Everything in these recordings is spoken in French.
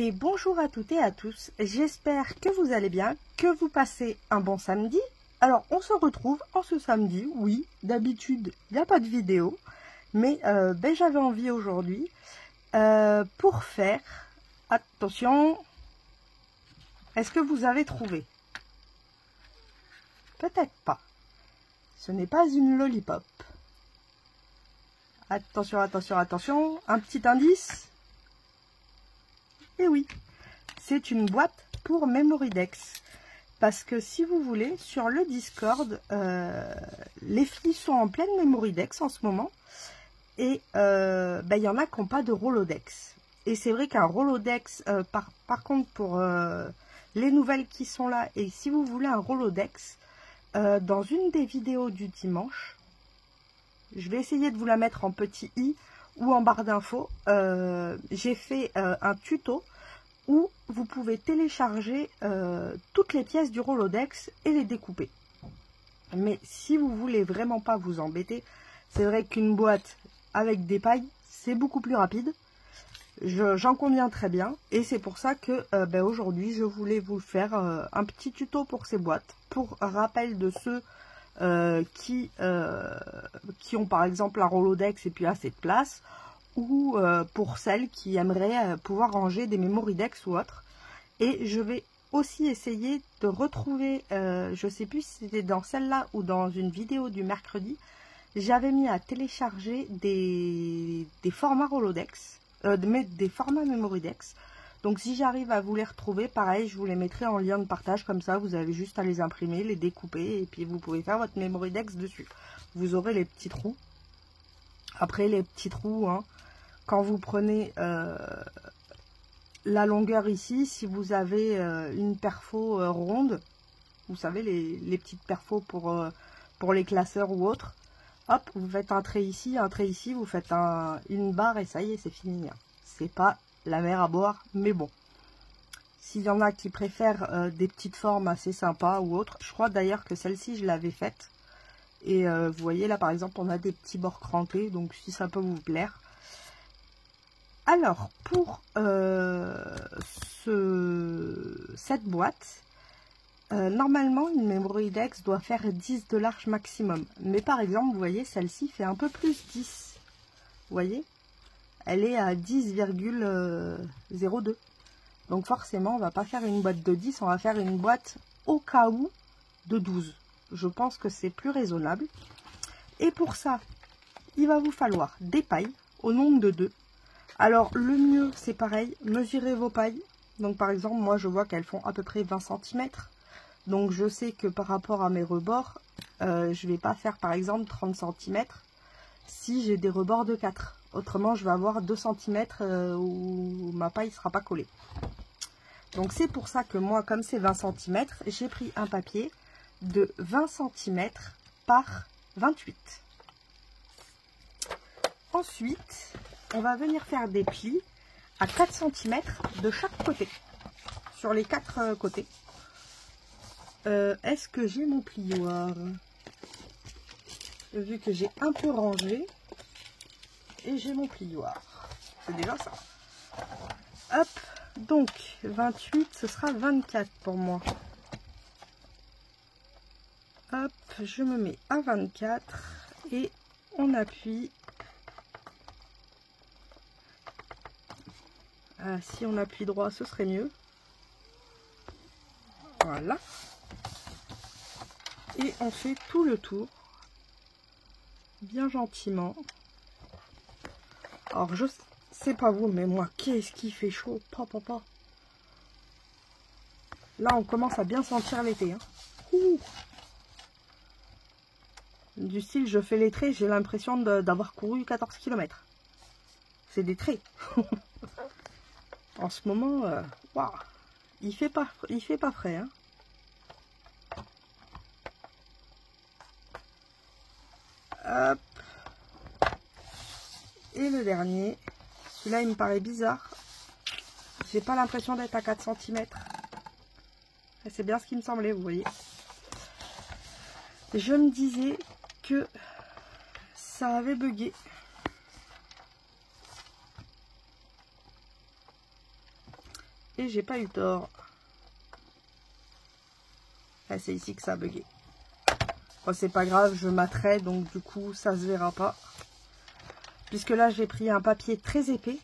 Et bonjour à toutes et à tous, j'espère que vous allez bien, que vous passez un bon samedi. Alors on se retrouve en ce samedi, oui, d'habitude il n'y a pas de vidéo, mais j'avais envie aujourd'hui pour faire, attention, est-ce que vous avez trouvé? Peut-être pas, ce n'est pas une lollipop. Attention, attention, attention, un petit indice. Et oui, c'est une boîte pour Memorydex. Parce que si vous voulez, sur le Discord, les filles sont en pleine Memorydex en ce moment. Et il y en a qui n'ont pas de Rolodex. Et c'est vrai qu'un Rolodex, par contre, pour les nouvelles qui sont là, et si vous voulez un Rolodex, dans une des vidéos du dimanche, je vais essayer de vous la mettre en petit i ou en barre d'infos. J'ai fait un tuto où vous pouvez télécharger toutes les pièces du Rolodex et les découper. Mais si vous voulez vraiment pas vous embêter, c'est vrai qu'une boîte avec des pailles, c'est beaucoup plus rapide. J'en conviens très bien. Et c'est pour ça que aujourd'hui, je voulais vous faire un petit tuto pour ces boîtes. Pour rappel de ceux qui ont par exemple un Rolodex et puis assez de place, ou pour celles qui aimeraient pouvoir ranger des Memorydex ou autres. Et je vais aussi essayer de retrouver, je sais plus si c'était dans celle-là ou dans une vidéo du mercredi, j'avais mis à télécharger des formats Rolodex, des formats Memorydex. Donc si j'arrive à vous les retrouver, pareil, je vous les mettrai en lien de partage, comme ça vous avez juste à les imprimer, les découper, et puis vous pouvez faire votre Memorydex dessus. Vous aurez les petits trous. Après les petits trous, hein, quand vous prenez la longueur ici, si vous avez une perfo ronde, vous savez les petites perfos pour les classeurs ou autres, hop, vous faites un trait ici, vous faites une barre et ça y est, c'est fini. C'est pas la mer à boire, mais bon. S'il y en a qui préfèrent des petites formes assez sympas ou autres, je crois d'ailleurs que celle-ci je l'avais faite. Et vous voyez là par exemple on a des petits bords crantés, donc si ça peut vous plaire. Alors pour cette boîte, normalement une Memorydex doit faire 10 de large maximum. Mais par exemple vous voyez celle-ci fait un peu plus 10. Vous voyez, elle est à 10,02. Donc forcément on va pas faire une boîte de 10, on va faire une boîte au cas où de 12. Je pense que c'est plus raisonnable. Et pour ça, il va vous falloir des pailles au nombre de 2. Alors, le mieux, c'est pareil, mesurez vos pailles. Donc, par exemple, moi, je vois qu'elles font à peu près 20 cm. Donc, je sais que par rapport à mes rebords, je ne vais pas faire, par exemple, 30 cm si j'ai des rebords de 4. Autrement, je vais avoir 2 cm où ma paille ne sera pas collée. Donc, c'est pour ça que moi, comme c'est 20 cm, j'ai pris un papier de 20 cm par 28. Ensuite, on va venir faire des plis à 4 cm de chaque côté, sur les 4 côtés. Est-ce que j'ai mon plioir? Vu que j'ai un peu rangé, et j'ai mon plioir. C'est déjà ça. Hop, donc 28, ce sera 24 pour moi. Hop, je me mets à 24 et on appuie. Si on appuie droit, ce serait mieux. Voilà. Et on fait tout le tour. Bien gentiment. Alors, je sais pas vous, mais moi, qu'est-ce qui fait chaud. Papa. Là, on commence à bien sentir l'été. Hein. Du style, je fais les traits, j'ai l'impression d'avoir couru 14 km. C'est des traits. En ce moment, waouh, il fait pas frais. Hein. Hop. Et le dernier, celui-là, il me paraît bizarre. J'ai pas l'impression d'être à 4 cm. C'est bien ce qui me semblait, vous voyez. Je me disais que ça avait bugué. Et j'ai pas eu tort. Ah, c'est ici que ça a bugué. Bon, c'est pas grave, je mâterai, donc du coup ça se verra pas. Puisque là j'ai pris un papier très épais.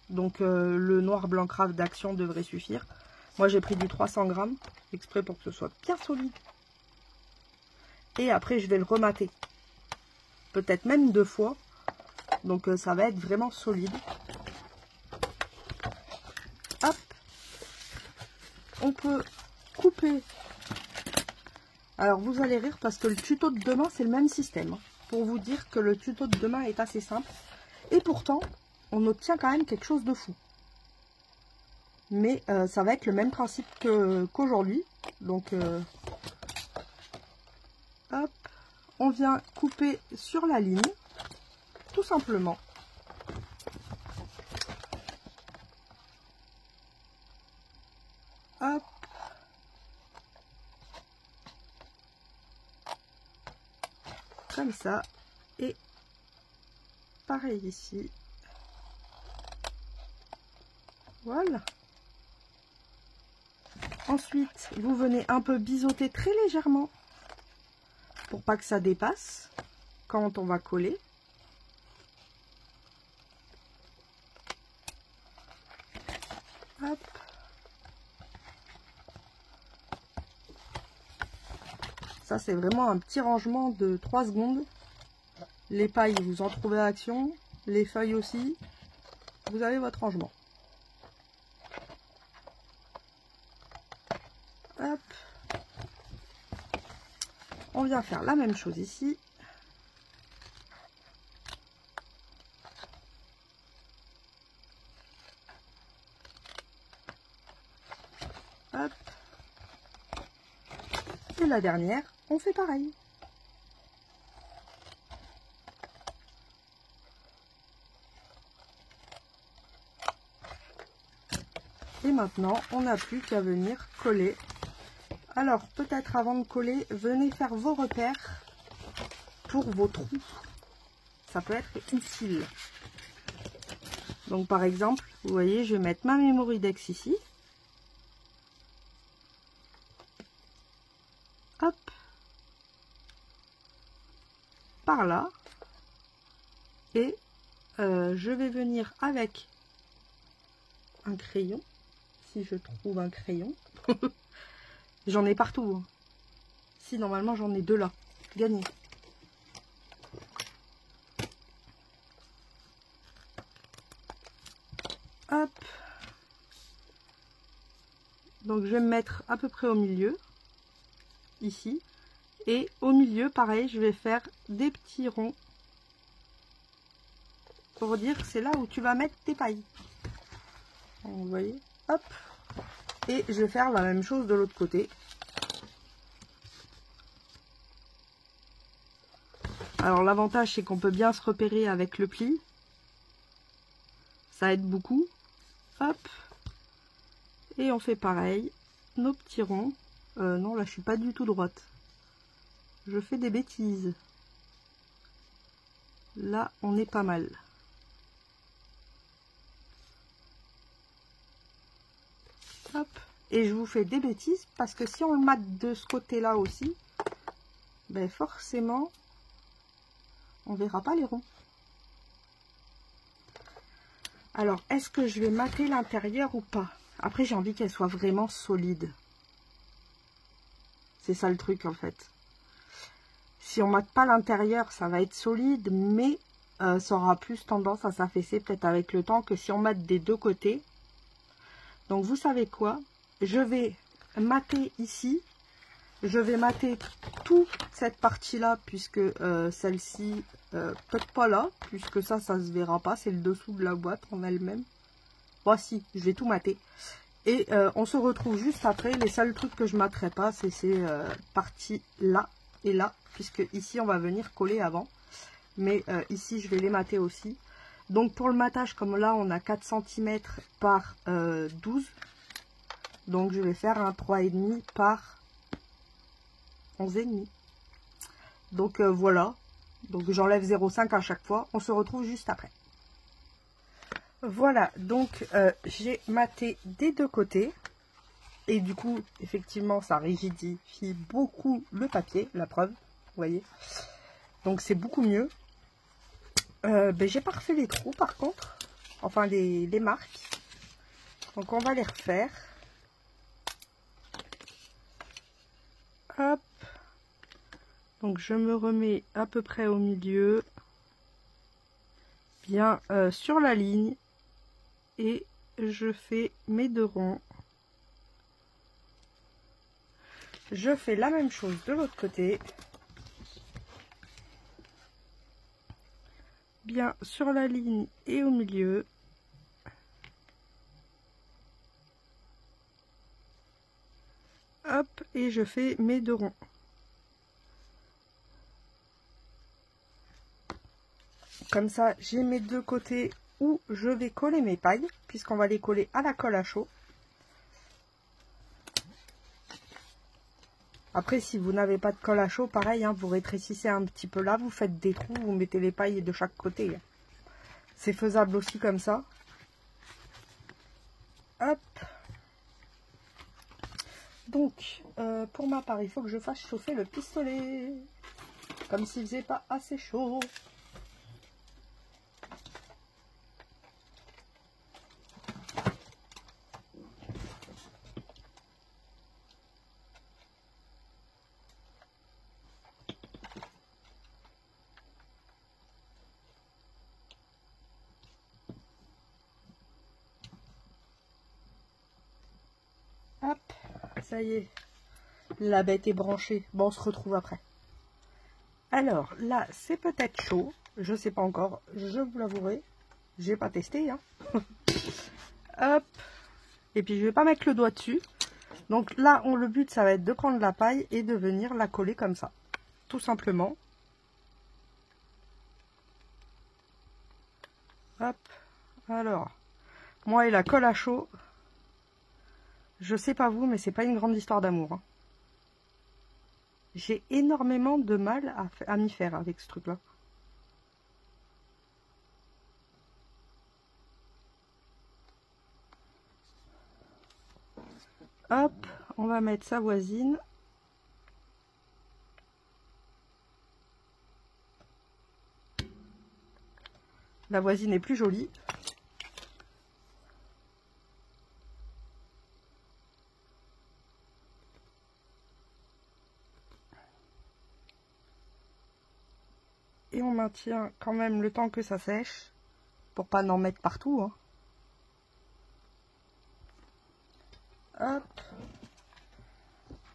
Donc le noir blanc craft d'Action devrait suffire. Moi j'ai pris du 300 grammes, exprès pour que ce soit bien solide. Et après je vais le remater. Peut-être même 2 fois. Donc ça va être vraiment solide. Hop. On peut couper. Alors vous allez rire parce que le tuto de demain c'est le même système. Pour vous dire que le tuto de demain est assez simple. Et pourtant, on obtient quand même quelque chose de fou. Mais ça va être le même principe qu'aujourd'hui. Donc, hop, on vient couper sur la ligne, tout simplement. Hop. Comme ça. Et pareil ici. Voilà. Ensuite, vous venez un peu biseauter très légèrement pour pas que ça dépasse quand on va coller. Hop. Ça, c'est vraiment un petit rangement de 3 secondes. Les pailles, vous en trouvez à Action. Les feuilles aussi. Vous avez votre rangement. Hop. On vient faire la même chose ici. Hop. Et la dernière, on fait pareil. Et maintenant, on n'a plus qu'à venir coller. Alors, peut-être avant de coller, venez faire vos repères pour vos trous. Ça peut être utile. Donc, par exemple, vous voyez, je vais mettre ma Memoridex ici. Hop. Par là. Et je vais venir avec un crayon. Si je trouve un crayon. J'en ai partout. Hein. Si, normalement, j'en ai 2 là. Gagné. Hop. Donc, je vais me mettre à peu près au milieu. Ici. Et au milieu, pareil, je vais faire des petits ronds. Pour dire que c'est là où tu vas mettre tes pailles. Donc, vous voyez. Hop. Et je vais faire la même chose de l'autre côté. Alors l'avantage c'est qu'on peut bien se repérer avec le pli. Ça aide beaucoup. Hop. Et on fait pareil. Nos petits ronds. Non là je suis pas du tout droite. Je fais des bêtises. Là on est pas mal. Hop. Et je vous fais des bêtises parce que si on le mate de ce côté-là aussi, ben forcément, on verra pas les ronds. Alors, est-ce que je vais mater l'intérieur ou pas? Après, j'ai envie qu'elle soit vraiment solide. C'est ça le truc, en fait. Si on mate pas l'intérieur, ça va être solide, mais ça aura plus tendance à s'affaisser peut-être avec le temps que si on mate des 2 côtés. Donc, vous savez quoi? Je vais mater ici. Je vais mater toute cette partie-là, puisque celle-ci, peut-être pas là, puisque ça se verra pas. C'est le dessous de la boîte en elle-même. Voici, je vais tout mater. Et on se retrouve juste après. Les seuls trucs que je materai pas, c'est ces parties-là et là, puisque ici, on va venir coller avant. Mais ici, je vais les mater aussi. Donc, pour le matage, comme là, on a 4 cm par 12. Donc, je vais faire un 3,5 par 11,5. Donc, voilà. Donc, j'enlève 0,5 à chaque fois. On se retrouve juste après. Voilà, donc j'ai maté des deux côtés. Et du coup, effectivement, ça rigidifie beaucoup le papier, la preuve, vous voyez. Donc c'est beaucoup mieux. J'ai pas refait les trous par contre, enfin les marques. Donc on va les refaire. Hop. Donc je me remets à peu près au milieu, bien sur la ligne. Et je fais mes deux ronds. Je fais la même chose de l'autre côté. Bien sur la ligne et au milieu. Hop, et je fais mes deux ronds. Comme ça, j'ai mes deux côtés où je vais coller mes pailles, puisqu'on va les coller à la colle à chaud. Après, si vous n'avez pas de colle à chaud, pareil, hein, vous rétrécissez un petit peu là, vous faites des trous, vous mettez les pailles de chaque côté. C'est faisable aussi comme ça. Hop. Donc, pour ma part, il faut que je fasse chauffer le pistolet. Comme s'il faisait pas assez chaud. Hop, ça y est, la bête est branchée. Bon, on se retrouve après. Alors, là, c'est peut-être chaud. Je sais pas encore, je vous l'avouerai. J'ai pas testé, hein. Hop. Et puis, je vais pas mettre le doigt dessus. Donc là, le but, ça va être de prendre la paille et de venir la coller comme ça. Tout simplement. Hop. Alors, moi et la colle à chaud, je sais pas vous, mais c'est pas une grande histoire d'amour. Hein. J'ai énormément de mal à m'y faire avec ce truc-là. Hop, on va mettre sa voisine. La voisine est plus jolie. Et on maintient quand même le temps que ça sèche, pour pas en mettre partout. Hein. Hop.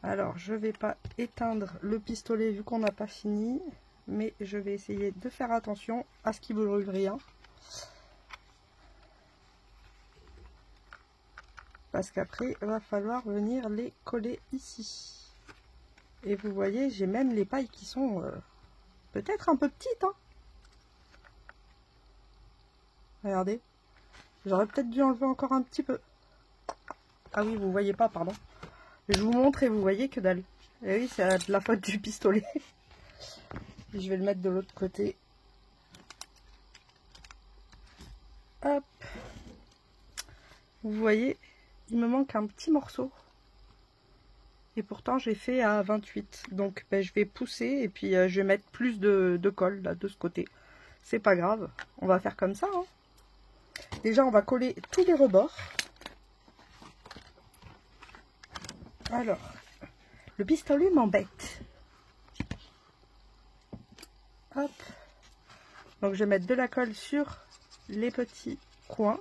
Alors, je vais pas éteindre le pistolet vu qu'on n'a pas fini, mais je vais essayer de faire attention à ce qu'il ne brûle rien. Parce qu'après, il va falloir venir les coller ici. Et vous voyez, j'ai même les pailles qui sont peut-être un peu petites. Hein. Regardez. J'aurais peut-être dû enlever encore un petit peu. Ah oui, vous voyez pas, pardon. Je vous montre et vous voyez que dalle. Et oui, c'est de la faute du pistolet. Je vais le mettre de l'autre côté. Hop. Vous voyez, il me manque un petit morceau. Et pourtant, j'ai fait à 28. Donc, je vais pousser et puis je vais mettre plus de colle là, de ce côté. C'est pas grave. On va faire comme ça. Hein. Déjà, on va coller tous les rebords. Alors, le pistolet m'embête. Hop. Donc, je vais mettre de la colle sur les petits coins.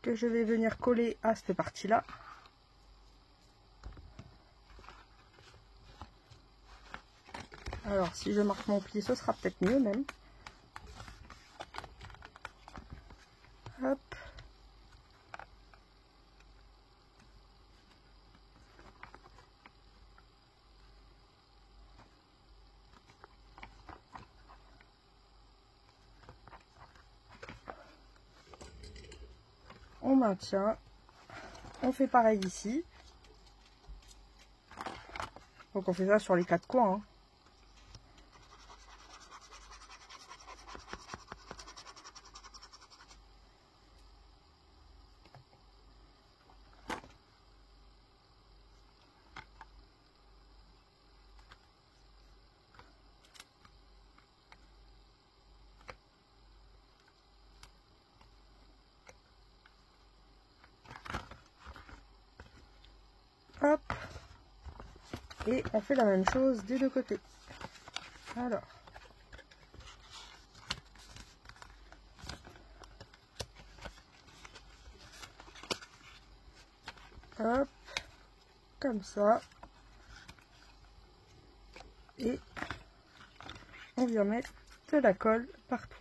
Que je vais venir coller à cette partie-là. Alors, si je marque mon pli, ce sera peut-être mieux même. Hop. On maintient. On fait pareil ici. Donc on fait ça sur les quatre coins. Hein. Et on fait la même chose des deux côtés. Alors. Hop. Comme ça. Et on vient mettre de la colle partout.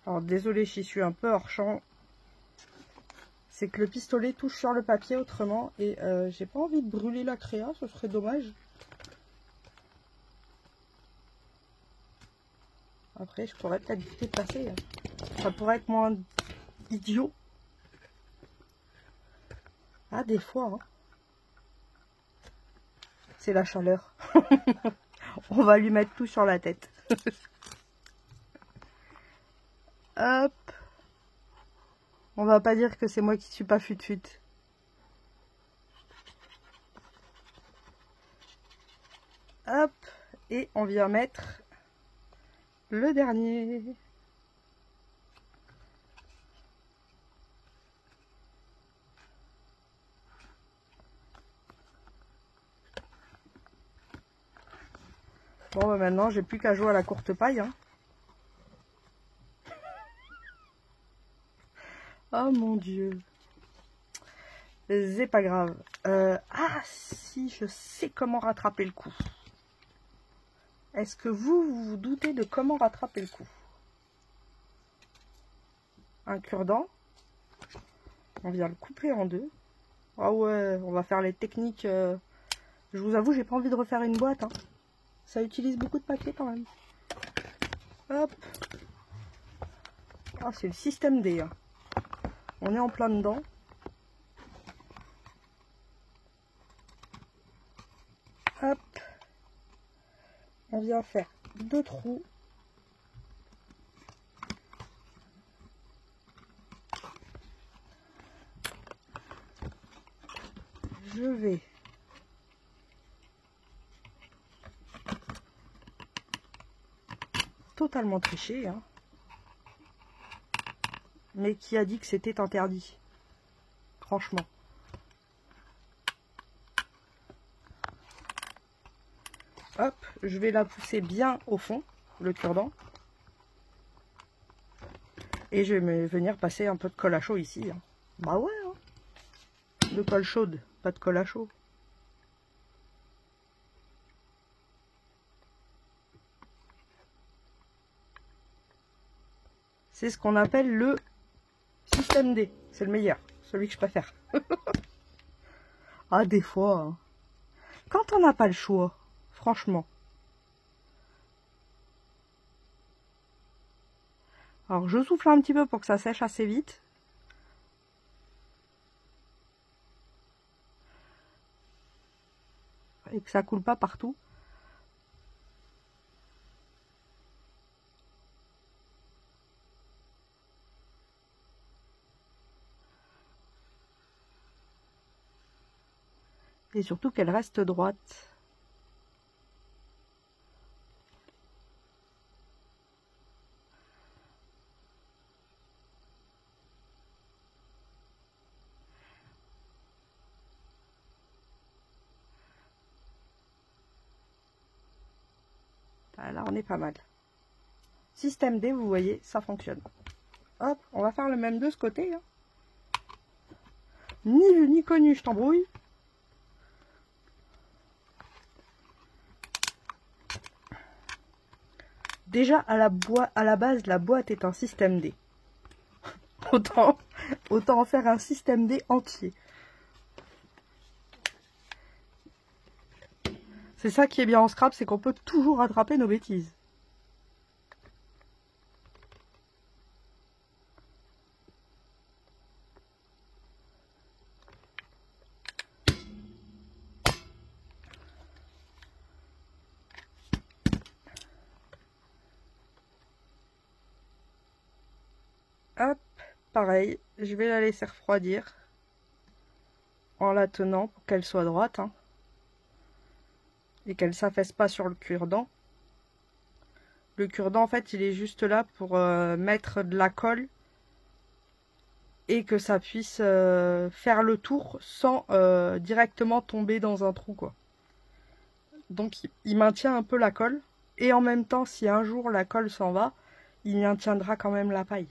Alors désolé, j'y suis un peu hors champ. C'est que le pistolet touche sur le papier autrement et j'ai pas envie de brûler la créa, ce serait dommage. Après, je pourrais peut-être dépasser. Ça pourrait être moins idiot. Ah, des fois, hein. C'est la chaleur. On va lui mettre tout sur la tête. Hop. On va pas dire que c'est moi qui suis pas fut-fut. Hop. Et on vient mettre le dernier. Bon, bah maintenant, j'ai plus qu'à jouer à la courte paille. Hein. Oh mon Dieu. C'est pas grave. Ah, si, je sais comment rattraper le coup. Est-ce que vous vous doutez de comment rattraper le coup? Un cure-dent. On vient le couper en deux. Ah ouais, on va faire les techniques. Je vous avoue, j'ai pas envie de refaire une boîte. Hein. Ça utilise beaucoup de papier quand même. Hop. Ah, c'est le système D. Hein. On est en plein dedans. Hop. On vient faire deux trous. Je vais totalement tricher, hein. Mais qui a dit que c'était interdit? Franchement. Hop, je vais la pousser bien au fond, le cure-dent. Et je vais venir passer un peu de colle à chaud ici. Hein. Bah ouais, hein. De colle chaude, pas de colle à chaud. C'est ce qu'on appelle le système D. C'est le meilleur, celui que je préfère. Ah, des fois, hein. Quand on n'a pas le choix, franchement. Alors, je souffle un petit peu pour que ça sèche assez vite. Et que ça coule pas partout. Et surtout qu'elle reste droite. Là, on est pas mal. Système D, vous voyez, ça fonctionne. Hop, on va faire le même de ce côté. Hein. Ni vu ni connu, je t'embrouille. Déjà, à la base, la boîte est un système D. autant en faire un système D entier. C'est ça qui est bien en scrap, c'est qu'on peut toujours rattraper nos bêtises. Hop, pareil, je vais la laisser refroidir en la tenant pour qu'elle soit droite. Hein, et qu'elle ne s'affaisse pas sur le cure-dent. Le cure-dent, en fait, il est juste là pour mettre de la colle et que ça puisse faire le tour sans directement tomber dans un trou, quoi. Donc, il maintient un peu la colle. Et en même temps, si un jour la colle s'en va, il maintiendra quand même la paille.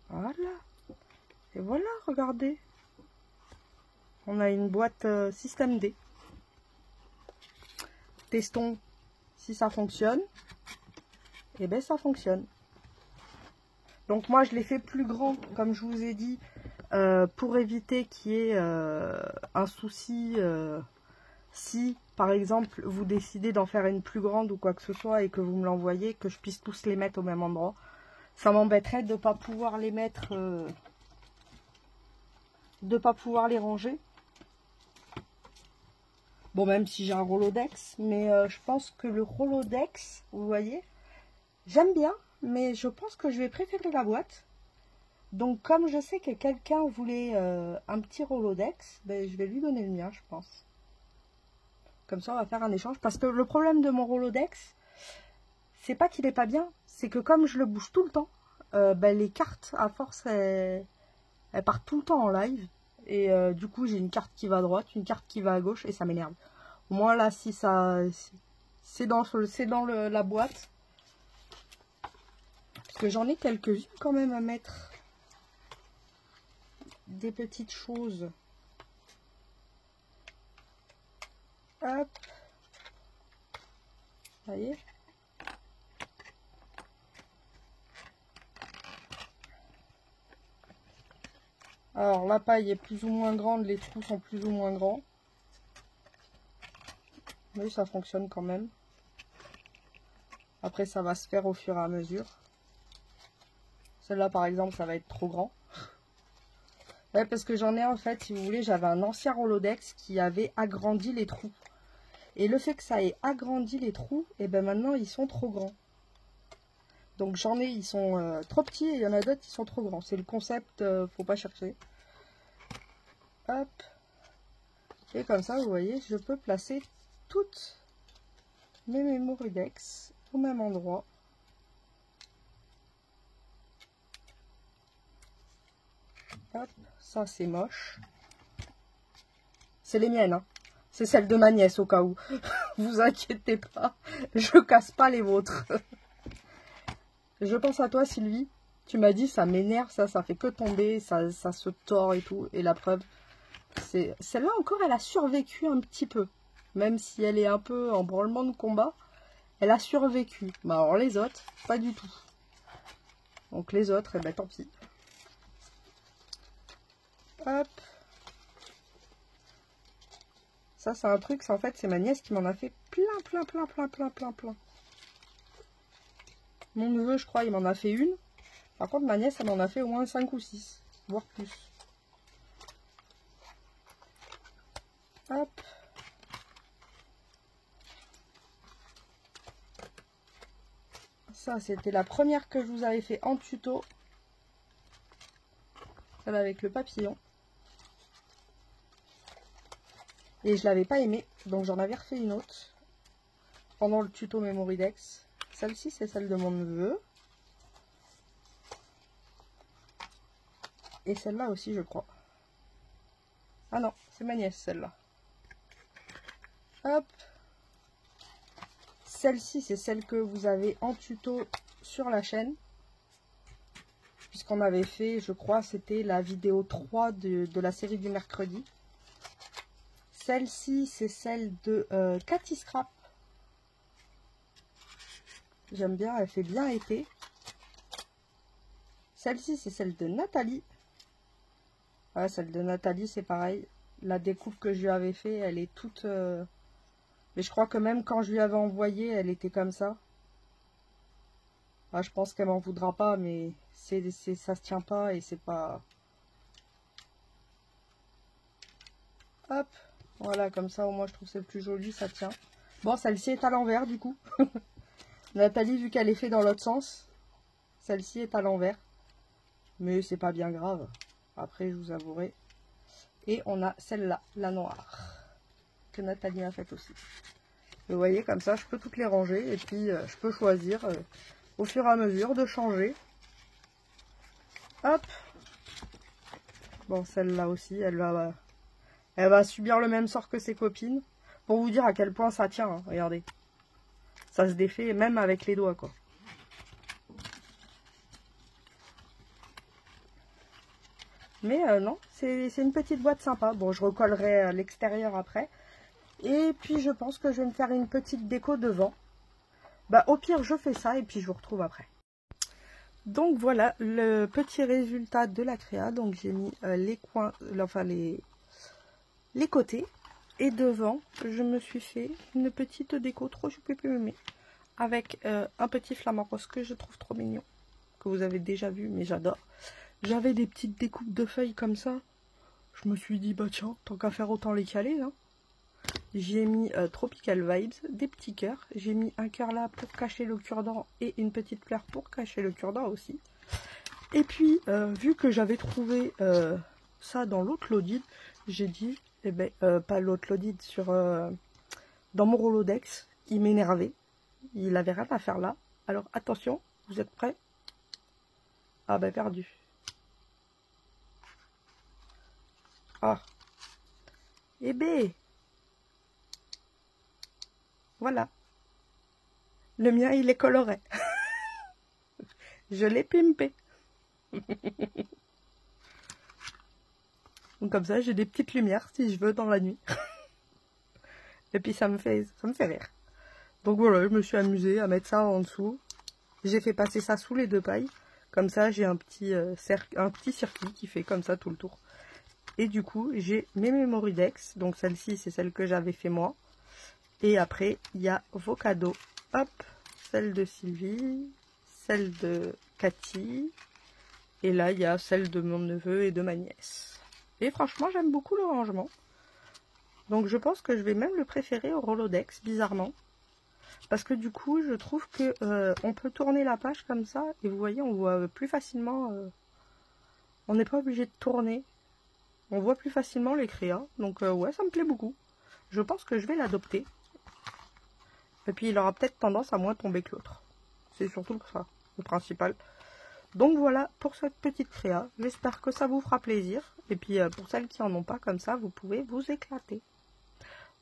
Voilà. Et voilà, regardez. On a une boîte système D. Testons si ça fonctionne. Et bien ça fonctionne. Donc moi je l'ai fait plus grand, comme je vous ai dit, pour éviter qu'il y ait un souci si par exemple vous décidez d'en faire une plus grande ou quoi que ce soit et que vous me l'envoyez, que je puisse tous les mettre au même endroit. Ça m'embêterait de ne pas pouvoir les mettre, de pas pouvoir les ranger. Bon, même si j'ai un Rolodex, mais je pense que le Rolodex, vous voyez, j'aime bien, mais je pense que je vais préférer la boîte. Donc, comme je sais que quelqu'un voulait un petit Rolodex, ben, je vais lui donner le mien, je pense. Comme ça, on va faire un échange. Parce que le problème de mon Rolodex, c'est pas qu'il est pas bien, c'est que comme je le bouge tout le temps, ben, les cartes, à force, elles partent tout le temps en live. Et du coup, j'ai une carte qui va à droite, une carte qui va à gauche, et ça m'énerve. Au moins, là, si ça... C'est dans la boîte. Parce que j'en ai quelques-unes quand même à mettre. Des petites choses. Hop. Vous voyez ? Alors, la paille est plus ou moins grande, les trous sont plus ou moins grands. Mais ça fonctionne quand même. Après, ça va se faire au fur et à mesure. Celle-là, par exemple, ça va être trop grand. Ouais, parce que j'en ai, en fait, si vous voulez, j'avais un ancien Rolodex qui avait agrandi les trous. Et le fait que ça ait agrandi les trous, et ben maintenant, ils sont trop grands. Donc, j'en ai, ils sont trop petits, et il y en a d'autres qui sont trop grands. C'est le concept, faut pas chercher. Hop. Et comme ça, vous voyez, je peux placer toutes mes Mémoridex au même endroit. Hop, ça c'est moche. C'est les miennes, hein. C'est celle de ma nièce au cas où. Vous inquiétez pas, je casse pas les vôtres. Je pense à toi, Sylvie. Tu m'as dit ça m'énerve, ça fait que tomber, ça se tord et tout. Et la preuve, c'est celle-là encore, elle a survécu un petit peu. Même si elle est un peu en branlement de combat, elle a survécu. Mais alors les autres, pas du tout. Donc les autres, eh ben tant pis. Hop. Ça c'est un truc, en fait c'est ma nièce qui m'en a fait plein. Mon neveu, je crois, il m'en a fait une. Par contre, ma nièce, elle m'en a fait au moins 5 ou 6, voire plus. Hop. Ça, c'était la première que je vous avais fait en tuto. Celle avec le papillon. Et je l'avais pas aimée, donc j'en avais refait une autre. Pendant le tuto Mémoridex. Celle-ci, c'est celle de mon neveu. Et celle-là aussi, je crois. Ah non, c'est ma nièce, celle-là. Hop. Celle-ci, c'est celle que vous avez en tuto sur la chaîne. Puisqu'on avait fait, je crois, c'était la vidéo 3 de la série du mercredi. Celle-ci, c'est celle de Cathy Scrap. J'aime bien, elle fait bien été. Celle-ci, c'est celle de Nathalie. Ouais, celle de Nathalie, c'est pareil. La découpe que je lui avais fait, elle est toute... Mais je crois que même quand je lui avais envoyé, elle était comme ça. Ah, je pense qu'elle m'en voudra pas, mais ça se tient pas et c'est pas... Hop, voilà, comme ça, au moins, je trouve que c'est le plus joli, ça tient. Bon, celle-ci est à l'envers, du coup. Nathalie, vu qu'elle est faite dans l'autre sens, celle-ci est à l'envers. Mais c'est pas bien grave. Après, je vous avouerai. Et on a celle-là, la noire, que Nathalie a faite aussi. Vous voyez, comme ça, je peux toutes les ranger. Et puis, je peux choisir au fur et à mesure de changer. Hop. Bon, celle-là aussi, elle va subir le même sort que ses copines. Pour vous dire à quel point ça tient, hein, regardez. Ça se défait même avec les doigts, quoi. Mais non, c'est une petite boîte sympa. Bon, je recollerai à l'extérieur après. Et puis, je pense que je vais me faire une petite déco devant. Bah, au pire, je fais ça et puis je vous retrouve après. Donc, voilà le petit résultat de la créa. Donc, j'ai mis les coins, enfin, les côtés. Et devant, je me suis fait une petite déco trop choupi avec un petit flamant rose que je trouve trop mignon. Que vous avez déjà vu, mais j'adore. J'avais des petites découpes de feuilles comme ça. Je me suis dit, bah tiens, tant qu'à faire, autant les caler. Hein. J'ai mis Tropical Vibes, des petits cœurs. J'ai mis un cœur là pour cacher le cure-dent et une petite fleur pour cacher le cure-dent aussi. Et puis, vu que j'avais trouvé ça dans l'autre Loaded, j'ai dit, eh ben, pas l'autre Loaded, dans mon Rolodex, il m'énervait. Il avait rien à faire là. Alors attention, vous êtes prêts? Ah ben perdu. Ah. Eh ben. Voilà. Le mien, il est coloré. Je l'ai pimpé. Donc comme ça, j'ai des petites lumières si je veux dans la nuit. Et puis ça me fait rire. Donc voilà, je me suis amusée à mettre ça en dessous. J'ai fait passer ça sous les deux pailles. Comme ça, j'ai un petit circuit qui fait comme ça tout le tour. Et du coup, j'ai mes Memoridex. Donc celle-ci, c'est celle que j'avais fait moi. Et après, il y a vos cadeaux. Hop, celle de Sylvie, celle de Cathy. Et là, il y a celle de mon neveu et de ma nièce. Et franchement, j'aime beaucoup le rangement. Donc je pense que je vais même le préférer au Rolodex, bizarrement. Parce que du coup, je trouve que on peut tourner la page comme ça. Et vous voyez, on voit plus facilement. On n'est pas obligé de tourner. On voit plus facilement les créas. Donc ouais, ça me plaît beaucoup. Je pense que je vais l'adopter. Et puis il aura peut-être tendance à moins tomber que l'autre. C'est surtout ça, le principal. Donc voilà pour cette petite créa. J'espère que ça vous fera plaisir. Et puis pour celles qui en ont pas comme ça, vous pouvez vous éclater.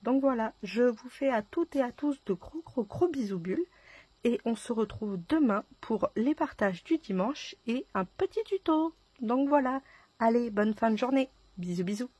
Donc voilà, je vous fais à toutes et à tous de gros bisous bulles. Et on se retrouve demain pour les partages du dimanche et un petit tuto. Donc voilà, allez, bonne fin de journée. Bisous bisous.